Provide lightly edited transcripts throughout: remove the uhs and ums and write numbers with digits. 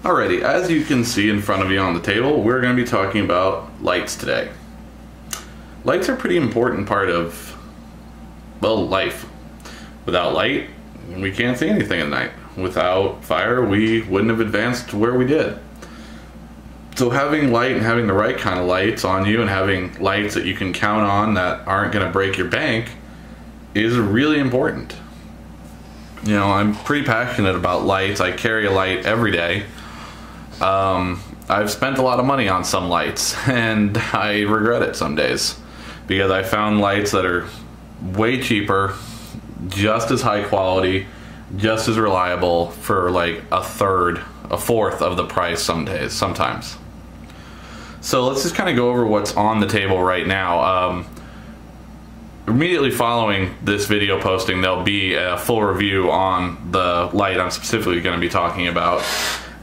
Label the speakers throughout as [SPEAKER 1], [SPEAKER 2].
[SPEAKER 1] Alrighty, as you can see in front of you on the table, we're going to be talking about lights today. Lights are a pretty important part of, well, life. Without light, we can't see anything at night. Without fire, we wouldn't have advanced to where we did. So having light and having the right kind of lights on you and having lights that you can count on that aren't going to break your bank is really important. You know, I'm pretty passionate about lights. I carry a light every day. I've spent a lot of money on some lights and I regret it some days because I found lights that are way cheaper, just as high quality, just as reliable for like a fourth of the price some days, sometimes. So let's just kind of go over what's on the table right now. Immediately following this video posting, there'll be a full review on the light I'm specifically going to be talking about,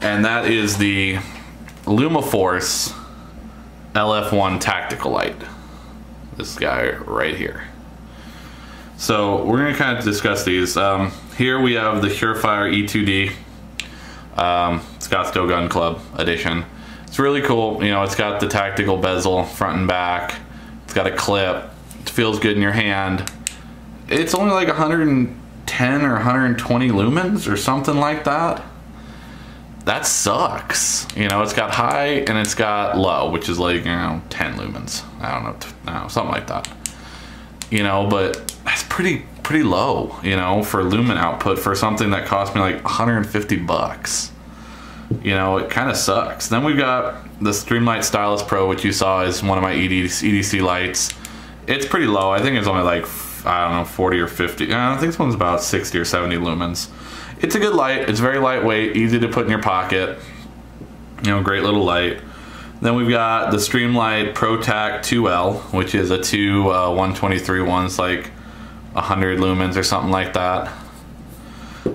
[SPEAKER 1] and that is the LumaForce LF1 Tactical light. This guy right here. So we're going to kind of discuss these. Here we have the Surefire E2D Scottsdale Gun Club edition. It's really cool. You know, it's got the tactical bezel front and back. It's got a clip. It feels good in your hand. It's only like 110 or 120 lumens or something like that. That sucks. You know, it's got high and it's got low, which is like, you know, 10 lumens. I don't know, something like that. You know, but that's pretty low, you know, for lumen output for something that cost me like 150 bucks. You know, it kind of sucks. Then we've got the Streamlight Stylus Pro, which you saw is one of my EDC lights. It's pretty low. I think it's only like, I don't know, 40 or 50. I think this one's about 60 or 70 lumens. It's a good light. It's very lightweight, easy to put in your pocket. You know, great little light. Then we've got the Streamlight ProTac 2L, which is a 123 one. It's like 100 lumens or something like that.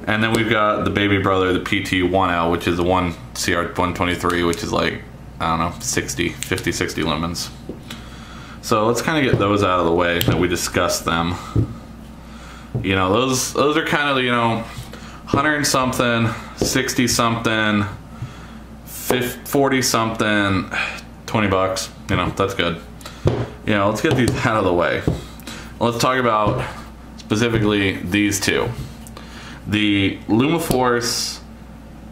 [SPEAKER 1] And then we've got the baby brother, the PT1L, which is the one CR123, which is like, I don't know, 50, 60 lumens. So let's kind of get those out of the way that we discussed them. You know, those are kind of, you know, 100 something, 60 something, 40 something, 20 bucks. You know, that's good. You know, let's get these out of the way. Let's talk about specifically these two. The LumaForce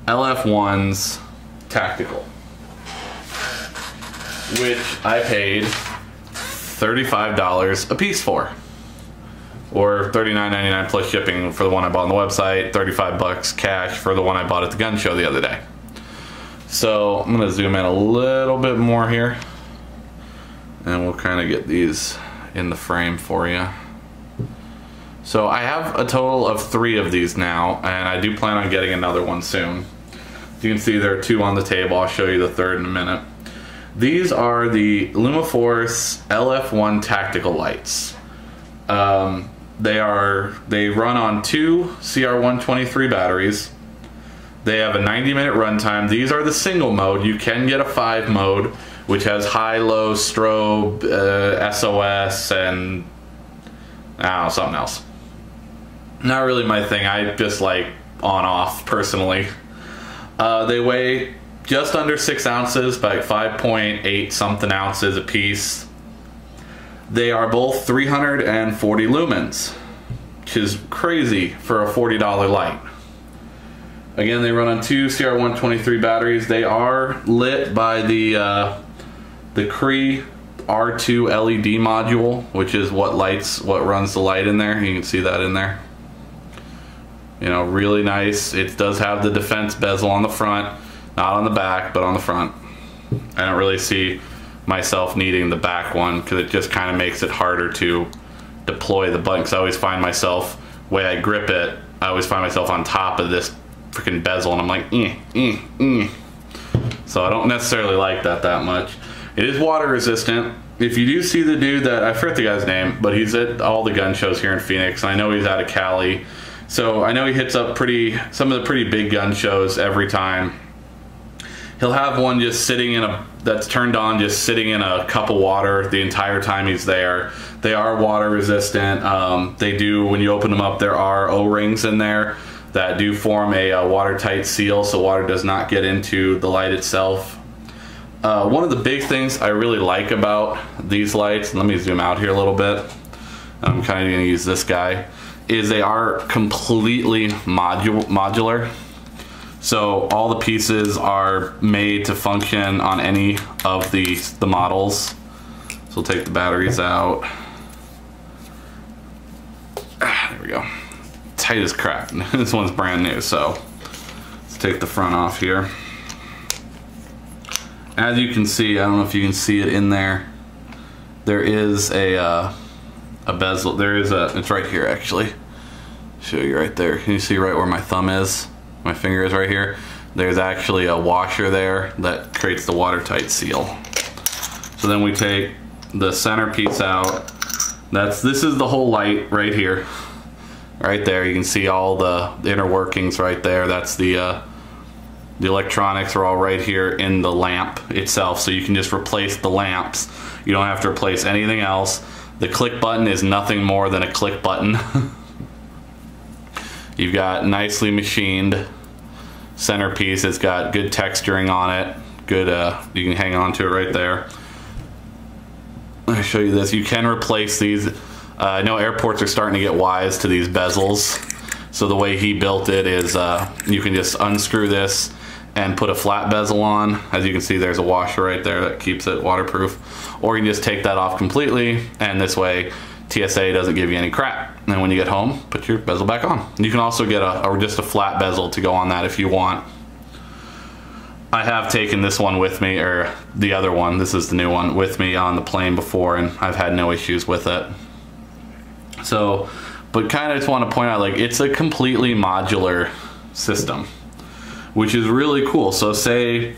[SPEAKER 1] LF1's Tactical, which I paid $35 a piece for, or $39.99 plus shipping for the one I bought on the website, 35 bucks cash for the one I bought at the gun show the other day. So I'm gonna zoom in a little bit more here and we'll kind of get these in the frame for you. So I have a total of 3 of these now, and I do plan on getting another one soon. You can see there are 2 on the table. I'll show you the third in a minute. These are the LumaForce LF1 Tactical lights. They run on 2 CR123 batteries. They have a 90-minute runtime. These are the single mode. You can get a 5 mode, which has high, low, strobe, SOS, and I don't know, something else. Not really my thing. I just like on-off personally. They weigh just under 6 ounces, by 5.8 something ounces a piece. They are both 340 lumens, which is crazy for a $40 light. Again, they run on 2 CR123 batteries. They are lit by the Cree R2 LED module, which is what runs the light in there. You can see that in there. You know, really nice. It does have the defense bezel on the front, not on the back, but on the front. I don't really see myself needing the back one because it just kind of makes it harder to deploy the button. Because I always find myself, the way I grip it, I always find myself on top of this freaking bezel, and I'm like, So I don't necessarily like that much. It is water resistant. If you do see the dude that, I forget the guy's name, but he's at all the gun shows here in Phoenix, and I know he's out of Cali. So I know he hits up some of the pretty big gun shows every time. He'll have one just sitting that's turned on, just sitting in a cup of water the entire time he's there. They are water resistant. They do, when you open them up, there are O-rings in there that do form a watertight seal, so water does not get into the light itself. One of the big things I really like about these lights, let me zoom out here a little bit, I'm kind of going to use this guy, is they are completely modular. So all the pieces are made to function on any of the models. So we'll take the batteries out. There we go. Tight as crap. This one's brand new, so let's take the front off here. As you can see, I don't know if you can see it in there, there is a bezel. There is it's right here actually. Show you right there. Can you see right where my thumb is? My finger is right here. There's actually a washer there that creates the watertight seal. So then we take the center piece out. This is the whole light right here. Right there, you can see all the inner workings right there. That's the electronics are all right here in the lamp itself, so you can just replace the lamps. You don't have to replace anything else. The click button is nothing more than a click button. You've got nicely machined centerpiece. It's got good texturing on it. Good, you can hang on to it right there. Let me show you this. You can replace these. I know airports are starting to get wise to these bezels. So the way he built it is you can just unscrew this and put a flat bezel on. As you can see, there's a washer right there that keeps it waterproof. Or you can just take that off completely, and this way TSA doesn't give you any crap. And then when you get home, put your bezel back on. You can also get just a flat bezel to go on that if you want. I have taken this one with me, or the other one, this is the new one, with me on the plane before, and I've had no issues with it. So, but kind of just want to point out, like, it's a completely modular system, which is really cool. So say,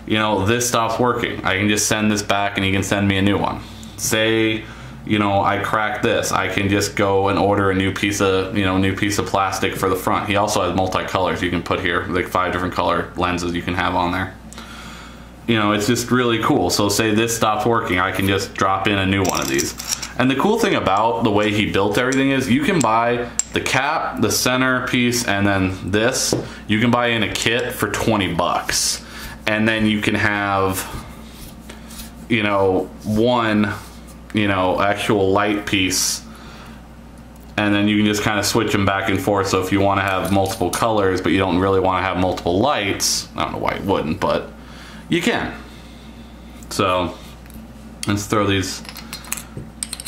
[SPEAKER 1] you know, this stops working, I can just send this back and he can send me a new one. Say, you know, I crack this, I can just go and order a new piece of, new piece of plastic for the front. He also has multi-colors you can put here, like 5 different color lenses you can have on there. You know, it's just really cool. So say this stops working, I can just drop in a new one of these. And the cool thing about the way he built everything is you can buy the cap, the center piece, and then this, you can buy in a kit for 20 bucks. And then you can have, you know, one, you know, actual light piece, and then you can just kind of switch them back and forth. So if you want to have multiple colors but you don't really want to have multiple lights, I don't know why you wouldn't, but you can. So let's throw these.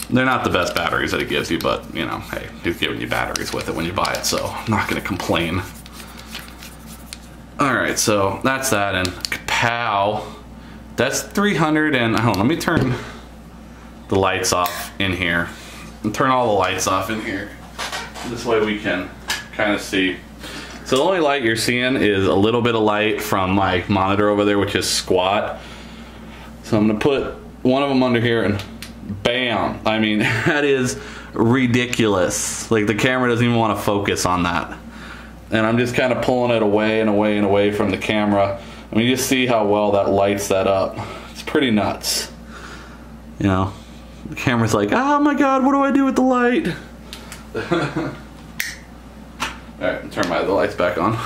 [SPEAKER 1] They're not the best batteries that it gives you, but you know, hey, he's giving you batteries with it when you buy it, so I'm not gonna complain. All right, so that's that, and kapow, that's 300 and, hold on, let me turn the lights off in here and turn all the lights off in here. This way we can kind of see. So the only light you're seeing is a little bit of light from my monitor over there, which is squat. So I'm gonna put one of them under here and bam. I mean, that is ridiculous. Like, the camera doesn't even want to focus on that. And I'm just kind of pulling it away and away and away from the camera. I mean, you just see how well that lights that up. It's pretty nuts. You know, the camera's like, oh my God, what do I do with the light? All right, turn the lights back on.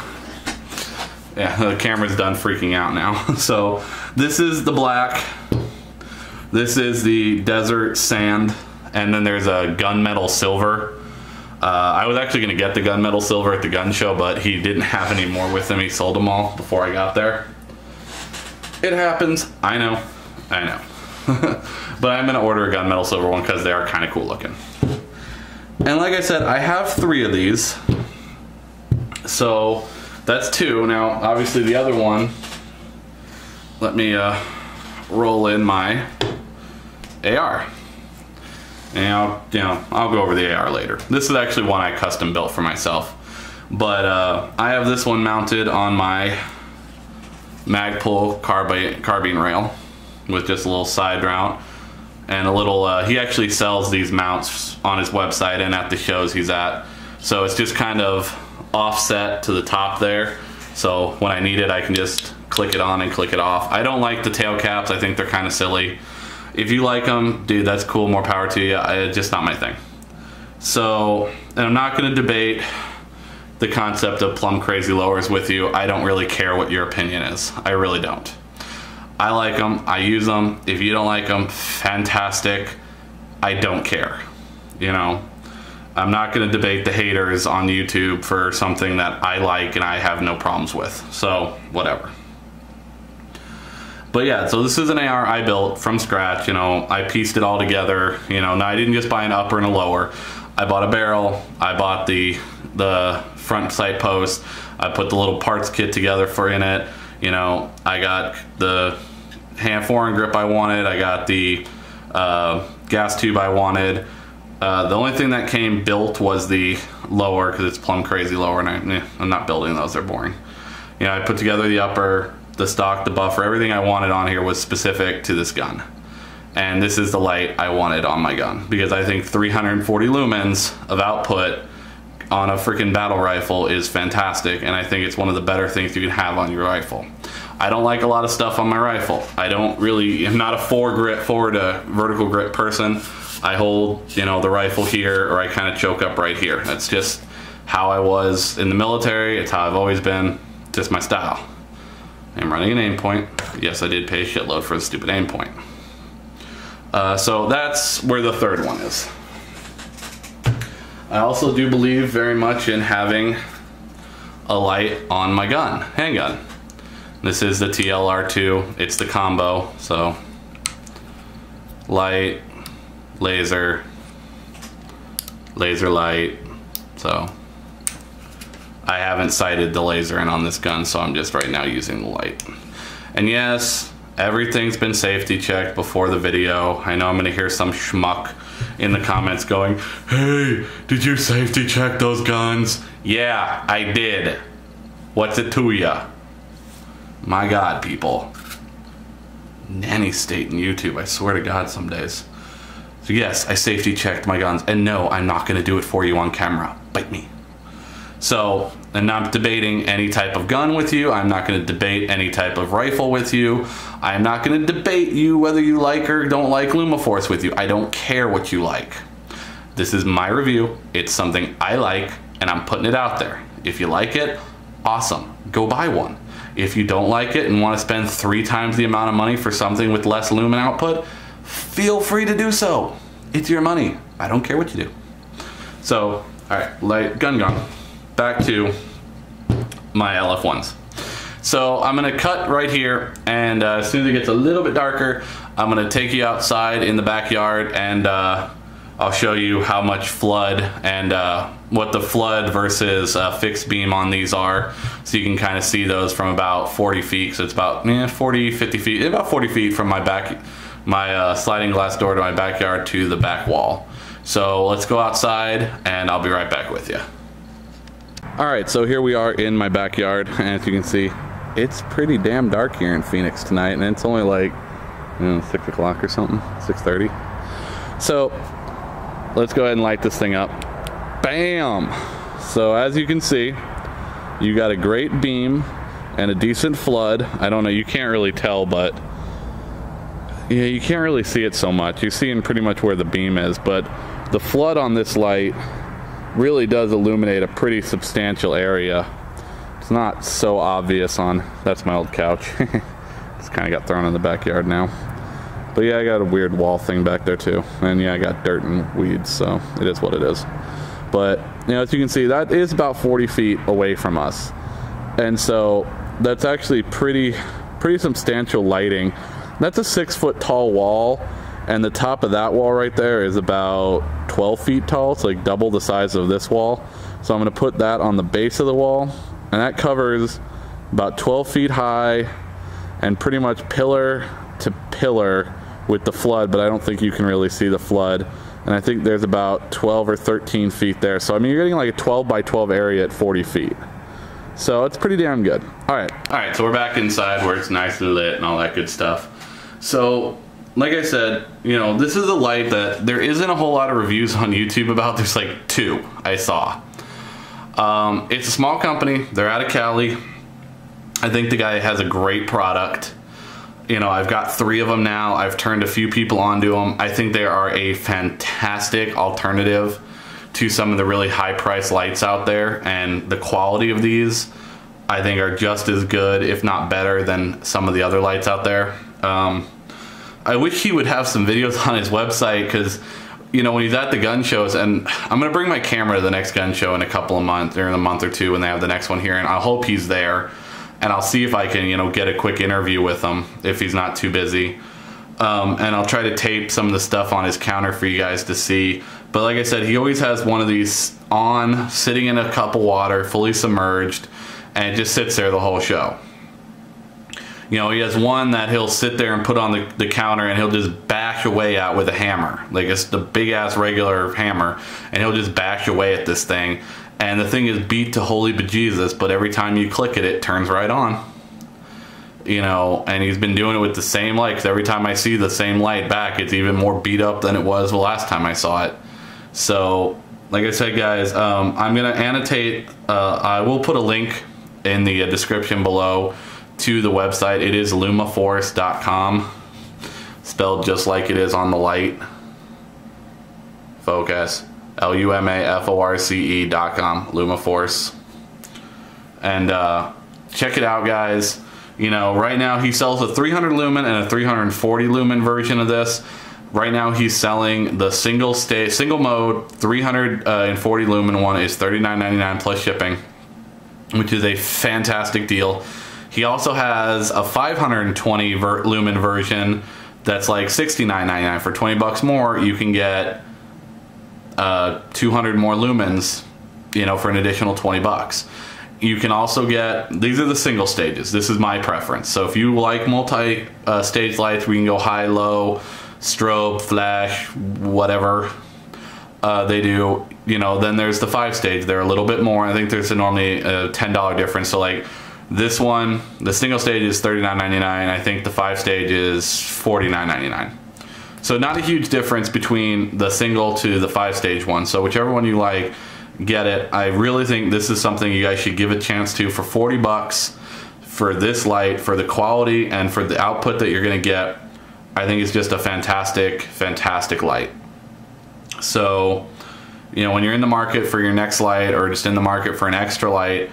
[SPEAKER 1] Yeah, the camera's done freaking out now. So this is the black. This is the desert sand, and then there's a gunmetal silver. I was actually going to get the gunmetal silver at the gun show, but he didn't have any more with him. He sold them all before I got there. It happens. I know. I know. But I'm going to order a gunmetal silver one because they are kind of cool looking. And like I said, I have 3 of these. So that's 2. Now, obviously the other one, let me roll in my AR. And I'll go over the AR later. This is actually one I custom built for myself. But I have this one mounted on my Magpul carbine rail with just a little side mount and a little, he actually sells these mounts on his website and at the shows he's at. So it's just kind of offset to the top there. So when I need it, I can just click it on and click it off. I don't like the tail caps. I think they're kind of silly. If you like them, dude, that's cool, more power to you. It's just not my thing. So, and I'm not gonna debate the concept of plumb crazy lowers with you. I don't really care what your opinion is. I really don't. I like them. I use them. If you don't like them, fantastic. I don't care. You know, I'm not going to debate the haters on YouTube for something that I like and I have no problems with. So, whatever. But yeah, so this is an AR I built from scratch. You know, I pieced it all together. You know, now I didn't just buy an upper and a lower. I bought a barrel. I bought the front sight post. I put the little parts kit together for in it. You know, I got the hand forend grip I wanted. I got the gas tube I wanted. The only thing that came built was the lower, because it's plumb crazy lower, and I'm not building those. They're boring. You know, I put together the upper, the stock, the buffer, everything I wanted on here was specific to this gun. And this is the light I wanted on my gun, because I think 340 lumens of output on a freaking battle rifle is fantastic, and I think it's one of the better things you can have on your rifle. I don't like a lot of stuff on my rifle. I'm not a forward vertical grip person. I hold, you know, the rifle here, or I kind of choke up right here. That's just how I was in the military. It's how I've always been, just my style. I'm running an aim point. Yes, I did pay a shitload for the stupid aim point. So that's where the third one is. I also do believe very much in having a light on my gun, handgun. This is the TLR2. It's the combo, so light, laser, laser light. So I haven't sighted the laser in on this gun, so I'm just right now using the light. And yes, everything's been safety checked before the video. I know I'm gonna hear some schmuck in the comments going, "Hey, did you safety check those guns?" Yeah, I did. What's it to ya? My God, people. Nanny state in YouTube, I swear to God some days. So yes, I safety checked my guns, and no, I'm not gonna do it for you on camera. Bite me. So, and I'm not debating any type of gun with you. I'm not going to debate any type of rifle with you. I'm not going to debate you whether you like or don't like LumaForce with you. I don't care what you like. This is my review. It's something I like, and I'm putting it out there. If you like it, awesome. Go buy one. If you don't like it and want to spend 3 times the amount of money for something with less lumen output, feel free to do so. It's your money. I don't care what you do. So, all right, light gun gone. Back to my LF1s. So I'm gonna cut right here, and as soon as it gets a little bit darker, I'm gonna take you outside in the backyard, and I'll show you how much flood and what the flood versus fixed beam on these are, so you can kind of see those from about 40 feet. So it's about 40, 50 feet, about 40 feet from my sliding glass door to my backyard to the back wall. So let's go outside, and I'll be right back with you. All right, so here we are in my backyard, and as you can see, it's pretty damn dark here in Phoenix tonight, and it's only like 6 o'clock or something, 6:30. So let's go ahead and light this thing up. Bam! So as you can see, you got a great beam and a decent flood. I don't know, you can't really tell, but yeah, you can't really see it so much. You're seeing pretty much where the beam is, but the flood on this light really does illuminate a pretty substantial area. It's not so obvious on, that's my old couch. It's kind of got thrown in the backyard now. But yeah, I got a weird wall thing back there too. And yeah, I got dirt and weeds, so it is what it is. But, you know, as you can see, that is about 40 feet away from us. And so that's actually pretty substantial lighting. That's a 6-foot tall wall. And the top of that wall right there is about 12 feet tall. It's like double the size of this wall. So I'm gonna put that on the base of the wall, and that covers about 12 feet high and pretty much pillar to pillar with the flood, but I don't think you can really see the flood. And I think there's about 12 or 13 feet there. So I mean, you're getting like a 12 by 12 area at 40 feet. So it's pretty damn good. All right, so we're back inside where it's nicely lit and all that good stuff. So, like I said, you know, this is a light that there isn't a whole lot of reviews on YouTube about. There's like 2 I saw. It's a small company. They're out of Cali. I think the guy has a great product. You know, I've got 3 of them now. I've turned a few people onto them. I think they are a fantastic alternative to some of the really high price lights out there, and the quality of these I think are just as good, if not better, than some of the other lights out there. I wish he would have some videos on his website, because you know, when he's at the gun shows, and I'm gonna bring my camera to the next gun show in a couple of months, or in a month or two when they have the next one here, and I hope he's there, and I'll see if I can, you know, get a quick interview with him if he's not too busy. And I'll try to tape some of the stuff on his counter for you guys to see. But like I said, he always has one of these on, sitting in a cup of water, fully submerged, and it just sits there the whole show. You know, he has one that he'll sit there and put on the counter, and he'll just bash away at with a hammer. Like, it's the big ass regular hammer, and he'll just bash away at this thing. And the thing is beat to holy bejesus, but every time you click it, it turns right on. You know, and he's been doing it with the same light, 'cause every time I see the same light back, it's even more beat up than it was the last time I saw it. So, like I said, guys, I'm gonna annotate, I will put a link in the description below to the website. It is LumaForce.com, spelled just like it is on the light. Focus. LumaForce.com, LumaForce. And check it out, guys. You know, right now he sells a 300 lumen and a 340 lumen version of this. Right now he's selling the single mode 340 lumen one is $39.99 plus shipping, which is a fantastic deal. He also has a 520 lumen version that's like $69.99. For 20 bucks more, you can get 200 more lumens, you know, for an additional 20 bucks. You can also get, these are the single stages. This is my preference. So if you like multi-stage lights, we can go high, low, strobe, flash, whatever they do, you know, then there's the 5-stage. They're a little bit more. I think there's normally a $10 difference. So like this one, the single stage is $39.99. I think the 5-stage is $49.99. So not a huge difference between the single to the 5-stage one. So whichever one you like, get it. I really think this is something you guys should give a chance to. For 40 bucks for this light, for the quality and for the output that you're gonna get, I think it's just a fantastic light. So, you know, when you're in the market for your next light, or just in the market for an extra light,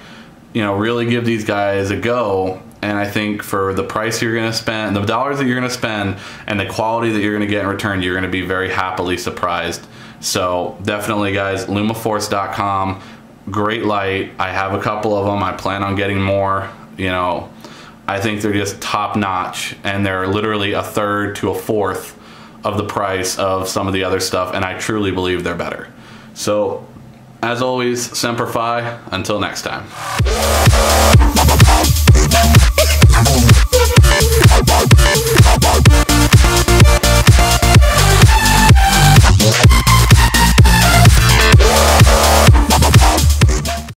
[SPEAKER 1] you know, really give these guys a go. And I think for the price you're gonna spend, the dollars that you're gonna spend, and the quality that you're gonna get in return, you're gonna be very happily surprised. So definitely, guys, LumaForce.com, great light. I have a couple of them. I plan on getting more. You know, I think they're just top notch, and they're literally a third to a fourth of the price of some of the other stuff, and I truly believe they're better. So as always, Semper Fi, until next time.